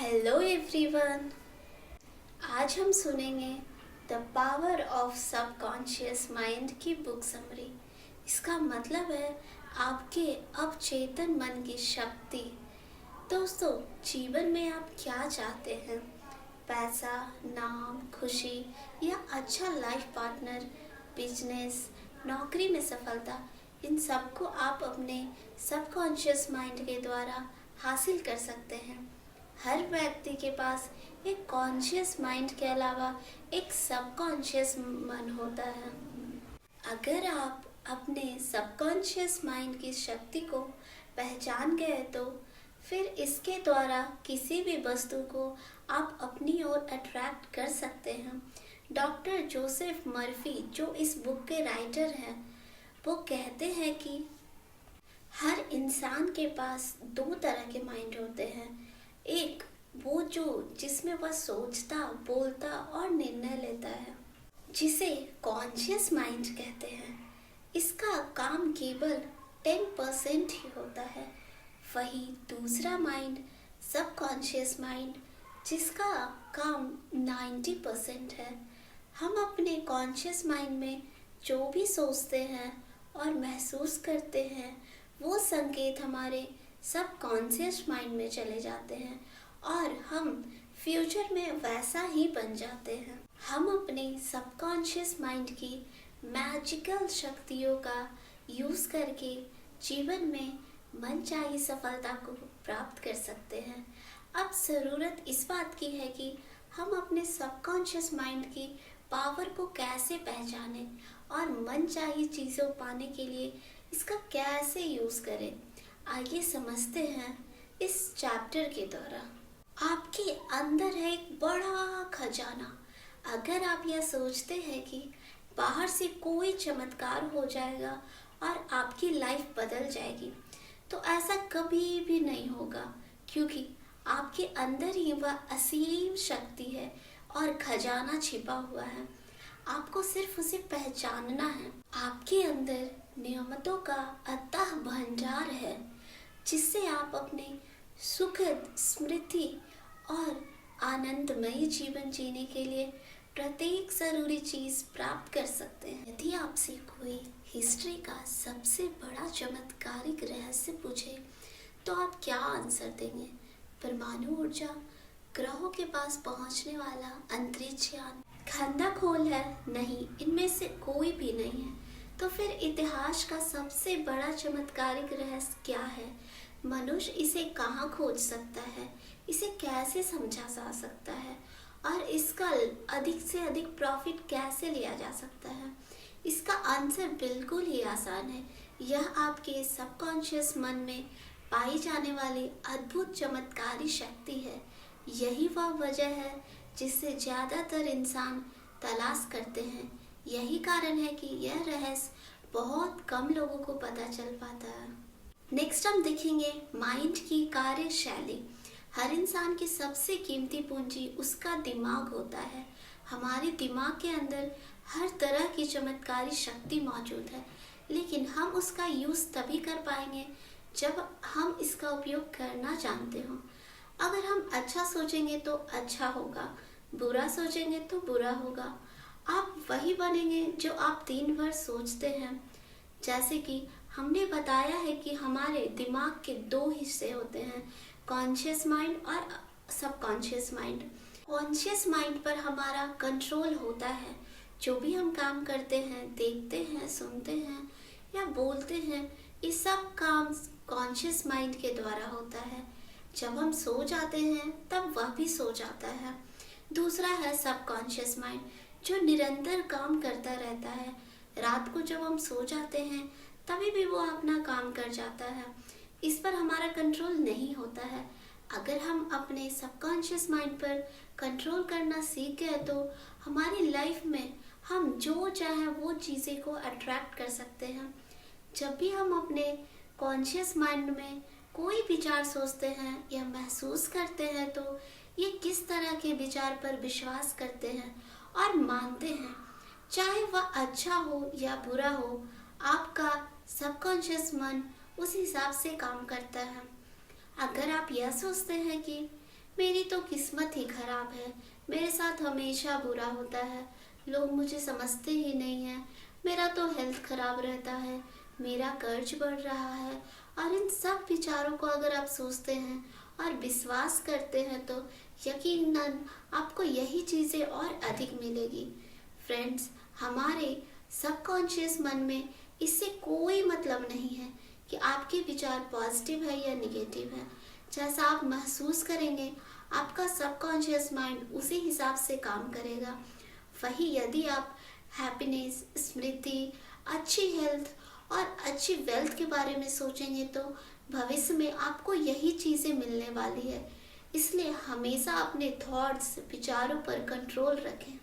Hello everyone. आज हम सुनेंगे the power of subconscious mind की बुक समरी। इसका मतलब है आपके अवचेतन मन की शक्ति। दोस्तों, जीवन में आप क्या चाहते हैं? पैसा, नाम, खुशी या अच्छा लाइफ पार्टनर, बिजनेस, नौकरी में सफलता, इन सब को आप अपने सबकॉन्शियस माइंड के द्वारा हासिल कर सकते हैं। हर व्यक्ति के पास एक कॉन्शियस माइंड के अलावा एक सबकॉन्शियस मन होता है। अगर आप अपने सबकॉन्शियस माइंड की शक्ति को पहचान गए तो फिर इसके द्वारा किसी भी वस्तु को आप अपनी ओर अट्रैक्ट कर सकते हैं। डॉक्टर जोसेफ मर्फी, जो इस बुक के राइटर हैं, वो कहते हैं कि हर इंसान के पास दो तरह के माइंड होते हैं। एक वो जिसमें वह सोचता, बोलता और निर्णय लेता है, जिसे कॉन्शियस माइंड कहते हैं। इसका काम केवल 10% ही होता है। वही दूसरा माइंड, सबकॉन्शियस माइंड, जिसका काम 90% है। हम अपने कॉन्शियस माइंड में जो भी सोचते हैं और महसूस करते हैं, वो संकेत हमारे सबकॉन्शियस माइंड में चले जाते हैं और हम फ्यूचर में वैसा ही बन जाते हैं। हम अपने सबकॉन्शियस माइंड की मैजिकल शक्तियों का यूज़ करके जीवन में मनचाही सफलता को प्राप्त कर सकते हैं। अब ज़रूरत इस बात की है कि हम अपने सबकॉन्शियस माइंड की पावर को कैसे पहचानें और मनचाही चीज़ों पाने के लिए इसका कैसे यूज़ करें। आइए समझते हैं इस चैप्टर के द्वारा। आपके अंदर है एक बड़ा खजाना। अगर आप यह सोचते हैं कि बाहर से कोई चमत्कार हो जाएगा और आपकी लाइफ बदल जाएगी, तो ऐसा कभी भी नहीं होगा, क्योंकि आपके अंदर ही वह असीम शक्ति है और खजाना छिपा हुआ है। आपको सिर्फ उसे पहचानना है। आपके अंदर नियमतों का अथाह भंडार है, जिससे आप अपने सुखद, स्मृति और आनंदमयी जीवन जीने के लिए प्रत्येक जरूरी चीज प्राप्त कर सकते हैं। यदि आपसे कोई हिस्ट्री का सबसे बड़ा चमत्कारिक रहस्य पूछे, तो आप क्या आंसर देंगे? परमाणु ऊर्जा, ग्रहों के पास पहुंचने वाला अंतरिक्ष यान, खंदा-खोल है? नहीं, इनमें से कोई भी नहीं है। तो फिर इतिहास का सबसे बड़ा चमत्कारिक रहस्य क्या है? मनुष्य इसे कहाँ खोज सकता है? इसे कैसे समझा जा सकता है? और इसका अधिक से अधिक प्रॉफिट कैसे लिया जा सकता है? इसका आंसर बिल्कुल ही आसान है। यह आपके सबकॉन्शियस मन में पाई जाने वाली अद्भुत चमत्कारी शक्ति है। यही वह वजह है जिससे ज़्यादातर इंसान तलाश करते हैं। यही कारण है कि यह रहस्य बहुत कम लोगों को पता चल पाता है। नेक्स्ट हम देखेंगे माइंड की कार्यशैली। हर इंसान की सबसे कीमती पूंजी उसका दिमाग होता है। हमारे दिमाग के अंदर हर तरह की चमत्कारी शक्ति मौजूद है, लेकिन हम उसका यूज़ तभी कर पाएंगे जब हम इसका उपयोग करना जानते हों। अगर हम अच्छा सोचेंगे तो अच्छा होगा, बुरा सोचेंगे तो बुरा होगा। आप वही बनेंगे जो आप दिन भर सोचते हैं। जैसे कि हमने बताया है कि हमारे दिमाग के दो हिस्से होते हैं, कॉन्शियस माइंड और सबकॉन्शियस माइंड। कॉन्शियस माइंड पर हमारा कंट्रोल होता है। जो भी हम काम करते हैं, देखते हैं, सुनते हैं या बोलते हैं, ये सब काम कॉन्शियस माइंड के द्वारा होता है। जब हम सो जाते हैं तब वह भी सो जाता है। दूसरा है सबकॉन्शियस माइंड, जो निरंतर काम करता रहता है। रात को जब हम सो जाते हैं तभी भी वो अपना काम कर जाता है। इस पर हमारा कंट्रोल नहीं होता है। अगर हम अपने सबकॉन्शियस माइंड पर कंट्रोल करना सीख गए तो हमारी लाइफ में हम जो चाहे वो चीज़ें को अट्रैक्ट कर सकते हैं। जब भी हम अपने कॉन्शियस माइंड में कोई विचार सोचते हैं या महसूस करते हैं, तो ये किस तरह के विचार पर विश्वास करते हैं और मानते हैं, चाहे वह अच्छा हो या बुरा हो, आपका सबकॉन्शियस मन उस हिसाब से काम करता है। अगर आप यह सोचते हैं कि मेरी तो किस्मत ही खराब है, मेरे साथ हमेशा बुरा होता है, लोग मुझे समझते ही नहीं हैं, मेरा तो हेल्थ खराब रहता है, मेरा कर्ज बढ़ रहा है। और इन सब विचारों को अगर आप सोचते हैं और विश्वास करते हैं तो यकीनन आपको यही चीज़ें और अधिक मिलेगी। फ्रेंड्स, हमारे सबकॉन्शियस मन में इससे कोई मतलब नहीं है कि आपके विचार पॉजिटिव है या निगेटिव है। जैसा आप महसूस करेंगे, आपका सबकॉन्शियस माइंड उसी हिसाब से काम करेगा। वही यदि आप हैप्पीनेस, स्मृति, अच्छी हेल्थ और अच्छी वेल्थ के बारे में सोचेंगे तो भविष्य में आपको यही चीज़ें मिलने वाली है। इसलिए हमेशा अपने थॉट्स, विचारों पर कंट्रोल रखें।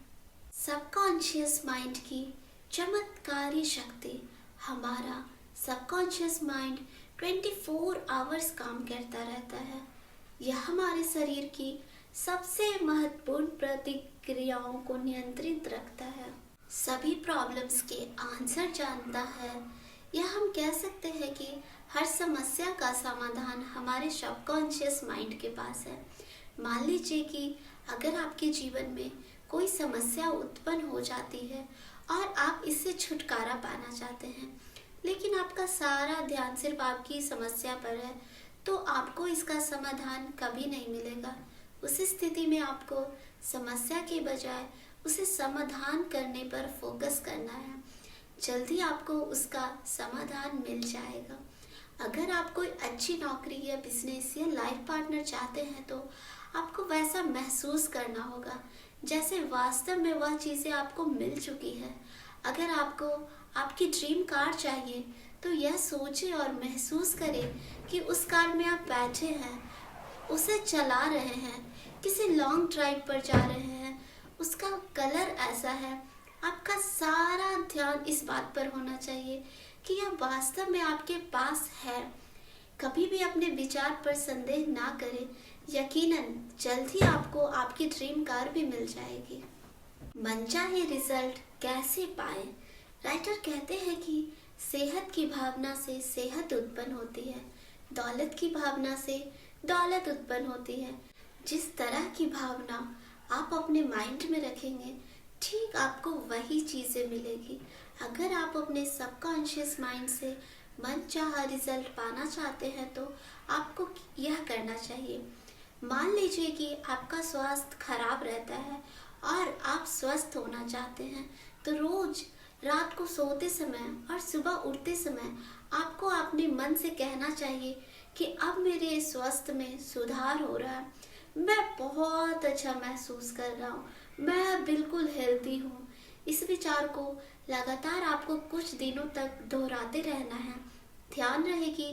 सबकॉन्शियस माइंड की चमत्कारी शक्ति। हमारा सबकॉन्शियस माइंड 24 आवर्स काम करता रहता है। यह हमारे शरीर की सबसे महत्वपूर्ण प्रतिक्रियाओं को नियंत्रित रखता है, सभी प्रॉब्लम्स के आंसर जानता है। यह हम कह सकते हैं कि हर समस्या का समाधान हमारे सबकॉन्शियस माइंड के पास है। मान लीजिए कि अगर आपके जीवन में कोई समस्या उत्पन्न हो जाती है और आप इससे छुटकारा पाना चाहते हैं, लेकिन आपका सारा ध्यान सिर्फ आपकी समस्या पर है, तो आपको इसका समाधान कभी नहीं मिलेगा। उस स्थिति में आपको समस्या के बजाय उसे समाधान करने पर फोकस करना है। जल्दी आपको उसका समाधान मिल जाएगा। अगर आप कोई अच्छी नौकरी या बिजनेस या लाइफ पार्टनर चाहते हैं तो आपको वैसा महसूस करना होगा जैसे वास्तव में वह चीज़ें आपको मिल चुकी है। अगर आपको आपकी ड्रीम कार चाहिए तो यह सोचें और महसूस करें कि उस कार में आप बैठे हैं, उसे चला रहे हैं, किसी लॉन्ग ड्राइव पर जा रहे हैं, उसका कलर ऐसा है। आपका सारा ध्यान इस बात पर होना चाहिए कि यह वास्तव में आपके पास है। कभी भी अपने विचार पर संदेह ना करें, यकीनन जल्द ही आपको आपकी ड्रीम कार भी मिल जाएगी। मनचाहे रिजल्ट कैसे पाए? राइटर कहते हैं कि सेहत की भावना से सेहत उत्पन्न होती है, दौलत की भावना से दौलत उत्पन्न होती है। जिस तरह की भावना आप अपने माइंड में रखेंगे, ठीक आपको वही चीज़ें मिलेगी। अगर आप अपने सबकॉन्शियस माइंड से मनचाहा रिजल्ट पाना चाहते हैं तो आपको यह करना चाहिए। मान लीजिए कि आपका स्वास्थ्य खराब रहता है और आप स्वस्थ होना चाहते हैं, तो रोज रात को सोते समय और सुबह उठते समय आपको अपने मन से कहना चाहिए कि अब मेरे स्वास्थ्य में सुधार हो रहा है, मैं बहुत अच्छा महसूस कर रहा हूँ, मैं बिल्कुल हेल्दी हूँ। इस विचार को लगातार आपको कुछ दिनों तक दोहराते रहना है। ध्यान रहे कि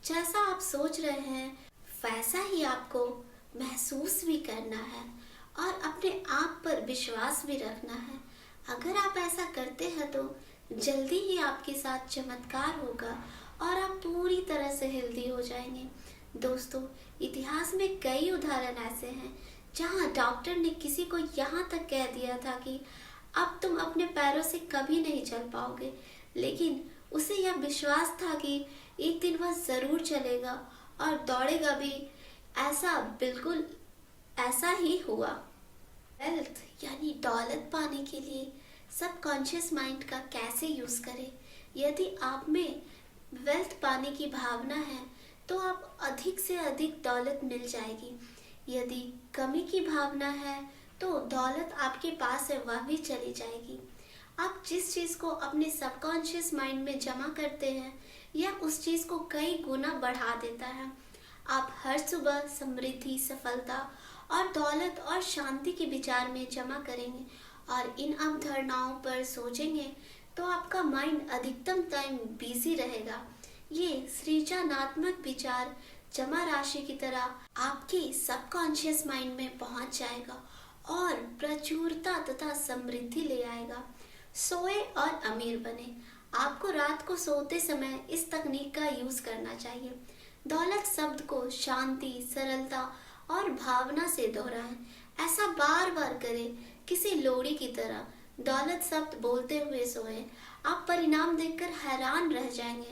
जैसा आप सोच रहे हैं वैसा ही आपको महसूस भी करना है और अपने आप पर विश्वास भी रखना है। अगर आप ऐसा करते हैं तो जल्दी ही आपके साथ चमत्कार होगा और आप पूरी तरह से हेल्दी हो जाएंगे। दोस्तों, इतिहास में कई उदाहरण ऐसे हैं जहां डॉक्टर ने किसी को यहाँ तक कह दिया था कि अब तुम अपने पैरों से कभी नहीं चल पाओगे, लेकिन उसे यह विश्वास था कि एक दिन वह जरूर चलेगा और दौड़ेगा भी। ऐसा बिल्कुल ऐसा ही हुआ। वेल्थ यानी दौलत पाने के लिए सबकॉन्शियस माइंड का कैसे यूज करें? यदि आप में वेल्थ पाने की भावना है तो आप अधिक से अधिक दौलत मिल जाएगी। यदि कमी की भावना है तो दौलत आपके पास है वह भी चली जाएगी। आप जिस चीज़ को अपने सबकॉन्शियस माइंड में जमा करते हैं यह उस चीज़ को कई गुना बढ़ा देता है। आप हर सुबह समृद्धि, सफलता और दौलत और शांति के विचार में जमा करेंगे और इन अवधारणाओं पर सोचेंगे तो आपका माइंड अधिकतम टाइम बिजी रहेगा। ये सृजनात्मक विचार जमा राशि की तरह आपके सबकॉन्शियस माइंड में पहुंच जाएगा और प्रचुरता तथा समृद्धि ले आएगा। सोए और अमीर बने। आपको रात को सोते समय इस तकनीक का यूज करना चाहिए। दौलत शब्द को शांति, सरलता और भावना से दोहराएं। ऐसा बार बार करें, किसी लोरी की तरह दौलत शब्द बोलते हुए सोएं। आप परिणाम देखकर हैरान रह जाएंगे।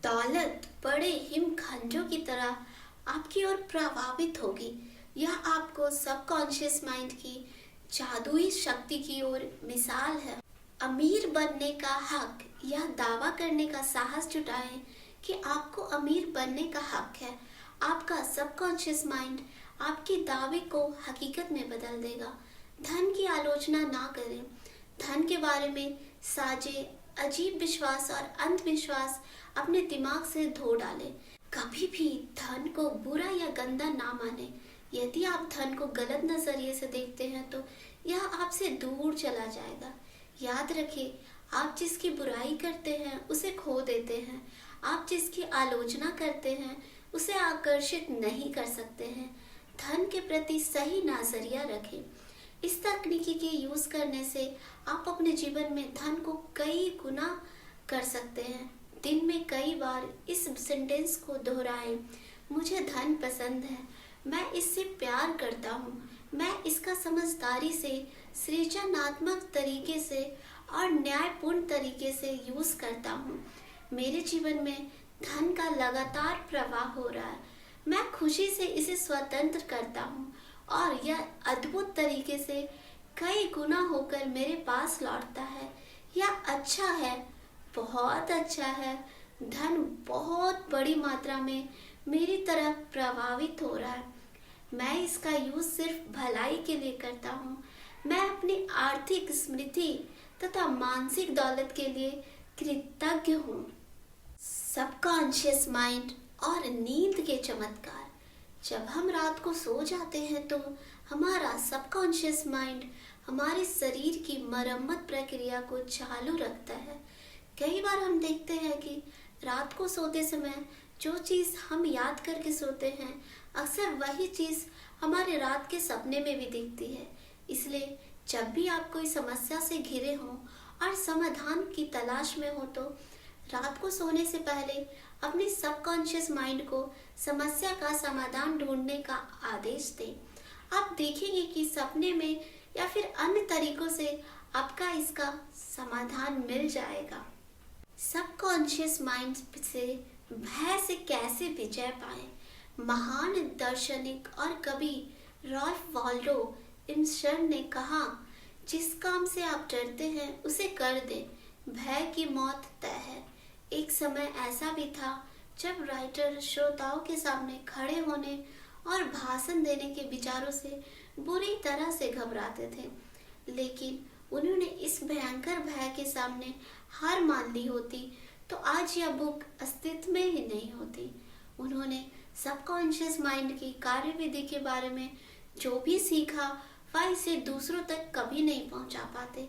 दौलत बड़े हिमखंडों की तरह आपकी ओर प्रभावित होगी। यह आपको सबकॉन्शियस माइंड की जादुई शक्ति की ओर मिसाल है। अमीर बनने का हक, यह दावा करने का साहस जुटाएं कि आपको अमीर बनने का हक है। आपका सबकॉन्शियस माइंड आपके दावे को हकीकत में बदल देगा। धन की आलोचना ना करें। धन के बारे में साजे, अजीब विश्वास और अंधविश्वास अपने दिमाग से धो डालें। कभी भी धन को बुरा या गंदा ना माने। यदि आप धन को गलत नजरिए से देखते हैं तो यह आपसे दूर चला जाएगा। याद रखें, आप जिसकी बुराई करते हैं उसे खो देते हैं। आप जिसकी आलोचना करते हैं उसे आकर्षित नहीं कर सकते हैं। धन के प्रति सही नजरिया रखें। इस तकनीकी के यूज करने से आप अपने जीवन में धन को कई गुना कर सकते हैं। दिन में कई बार इस सेंटेंस को दोहराएं। मुझे धन पसंद है, मैं इससे प्यार करता हूँ, मैं इसका समझदारी से, सृजनात्मक तरीके से और न्यायपूर्ण तरीके से यूज करता हूँ। मेरे जीवन में धन का लगातार प्रवाह हो रहा है। मैं खुशी से इसे स्वतंत्र करता हूँ और यह अद्भुत तरीके से कई गुना होकर मेरे पास लौटता है। यह अच्छा है, बहुत अच्छा है। धन बहुत बड़ी मात्रा में मेरी तरफ प्रभावित हो रहा है। मैं इसका यूज सिर्फ भलाई के लिए करता हूँ। मैं अपनी आर्थिक समृद्धि तथा मानसिक दौलत के लिए कृतज्ञ हूँ। सबकॉन्शियस माइंड और नींद के चमत्कार। जब हम रात को सो जाते हैं तो हमारा सबकॉन्शियस माइंड हमारे शरीर की मरम्मत प्रक्रिया को चालू रखता है। कई बार हम देखते हैं कि रात को सोते समय जो चीज़ हम याद करके सोते हैं, अक्सर वही चीज़ हमारे रात के सपने में भी दिखती है। इसलिए जब भी आप कोई समस्या से घिरे हों और समाधान की तलाश में हो तो रात को सोने से पहले अपने सबकॉन्शियस माइंड को समस्या का समाधान ढूंढने का आदेश दें। आप देखेंगे कि सपने में या फिर अन्य तरीकों से आपका इसका समाधान मिल जाएगा। सबकॉन्शियस माइंड से भय से कैसे विजय पाएं? महान दार्शनिक और कवि रॉल्फ वाल्डो इमर्सन ने कहा, जिस काम से आप डरते हैं उसे कर दें, भय की मौत तय है। एक समय ऐसा भी था जब राइटर श्रोताओं के सामने खड़े होने और भाषण देने के विचारों से बुरी तरह से घबराते थे, लेकिन उन्होंने इस भयंकर भय के सामने हार मान ली होती तो आज यह बुक अस्तित्व में ही नहीं होती। उन्होंने सबकॉन्शियस माइंड की कार्यविधि के बारे में जो भी सीखा वह इसे दूसरों तक कभी नहीं पहुंचा पाते।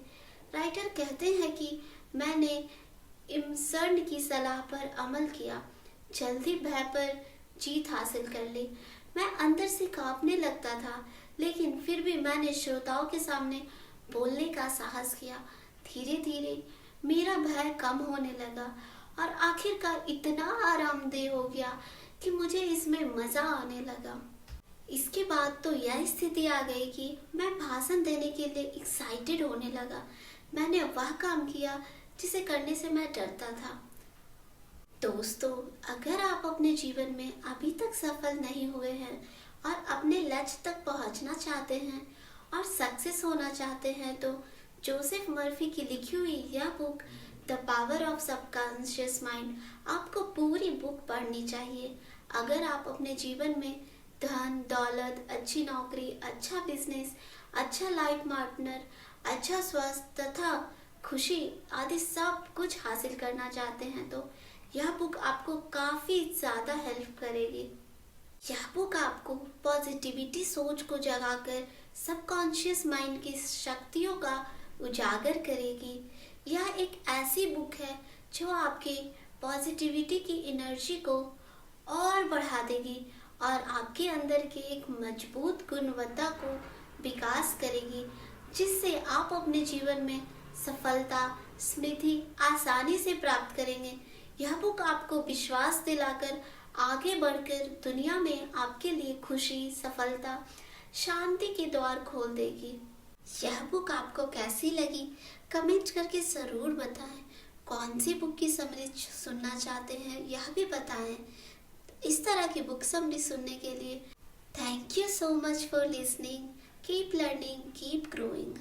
राइटर कहते हैं कि मैंने इमर्सन की सलाह पर अमल किया, जल्दी भय पर जीत हासिल कर ली। मैं अंदर से कांपने लगता था, लेकिन फिर भी मैंने श्रोताओं के सामने बोलने का साहस किया। धीरे धीरे मेरा भय कम होने लगा और आखिरकार इतना आरामदेह हो गया कि मुझे इसमें मजा आने लगा। इसके बाद तो यह स्थिति आ गई कि मैं भाषण देने के लिए एक्साइटेड होने लगा। मैंने वह काम किया जिसे करने से मैं डरता था। दोस्तों, अगर आप अपने जीवन में अभी तक सफल नहीं हुए हैं और अपने लक्ष्य तक पहुंचना चाहते हैं और सक्सेस होना चाहते हैं तो जोसेफ मर्फी की लिखी हुई यह book the power of subconscious mind आपको पूरी बुक पढ़नी चाहिए। अगर आप अपने जीवन में धन, दौलत, अच्छी नौकरी, अच्छा बिजनेस, अच्छा लाइफ पार्टनर, अच्छा स्वास्थ्य तथा खुशी आदि सब कुछ हासिल करना चाहते हैं तो यह बुक आपको काफी ज्यादा हेल्प करेगी। यह बुक आपको पॉजिटिविटी सोच को जगाकर सबकॉन्शियस माइंड की शक्तियों का उजागर करेगी। यह एक ऐसी बुक है जो आपके पॉजिटिविटी की एनर्जी को और बढ़ा देगी और आपके अंदर के एक मजबूत गुणवत्ता को विकास करेगी, जिससे आप अपने जीवन में सफलता, समृद्धि आसानी से प्राप्त करेंगे। यह बुक आपको विश्वास दिलाकर आगे बढ़कर दुनिया में आपके लिए खुशी, सफलता, शांति के द्वार खोल देगी। यह बुक आपको कैसी लगी कमेंट करके जरूर बताएं। कौन सी बुक की समरी सुनना चाहते हैं यह भी बताएं। इस तरह की बुक समरी सुनने के लिए Thank you so much for listening. Keep learning, keep growing.